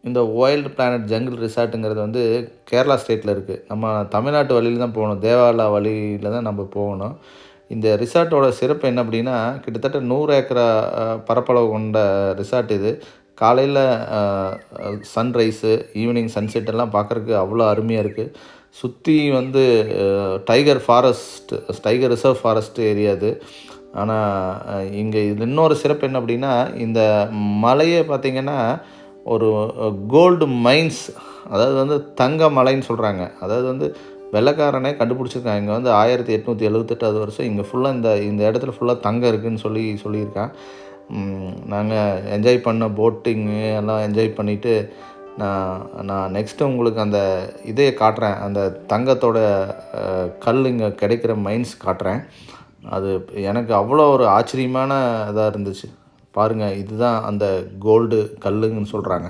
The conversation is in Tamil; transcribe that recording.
இந்த வைல்டு பிளானட் ஜங்கிள் ரிசார்ட்டுங்கிறது வந்து கேரளா ஸ்டேட்டில் இருக்குது. நம்ம தமிழ்நாட்டு வழியில தான் போகணும். தேவாலா வழியில தான் நம்ம போகணும். இந்த ரிசார்ட்டோட சிறப்பு என்ன அப்படின்னா, கிட்டத்தட்ட 100 ஏக்கரா பரப்பளவு கொண்ட ரிசார்ட் இது. காலையில் சன்ரைஸு, ஈவினிங் சன்செட் எல்லாம் பார்க்குறக்கு அவ்வளோ அருமையாக இருக்குது. சுற்றி வந்து டைகர் ரிசர்வ் ஃபாரஸ்ட் ஏரியா இது. ஆனால் இங்கே இது இன்னொரு சிறப்பு என்ன அப்படின்னா, இந்த மலையே பார்த்திங்கன்னா ஒரு கோல்டு மைன்ஸ், அதாவது வந்து தங்க மலைன்னு சொல்கிறாங்க. அதாவது வந்து வெள்ளைக்காரனே கண்டுபிடிச்சிருக்கான். இங்கே வந்து 1878 வருஷம் இங்கே ஃபுல்லாக இந்த இடத்துல ஃபுல்லாக தங்கம் இருக்குதுன்னு சொல்லியிருக்கான். நாங்கள் என்ஜாய் பண்ண போட்டிங்கு எல்லாம் என்ஜாய் பண்ணிவிட்டு நான் நெக்ஸ்ட்டு உங்களுக்கு அந்த இதே காட்டுறேன். அந்த தங்கத்தோட கல் இங்கே கிடைக்கிற மைன்ஸ் காட்டுறேன். அது எனக்கு அவ்வளோ ஒரு ஆச்சரியமான இதாக இருந்துச்சு. பாருங்கள், இதுதான் அந்த கோல்டு கல்லுங்கன்னு சொல்கிறாங்க.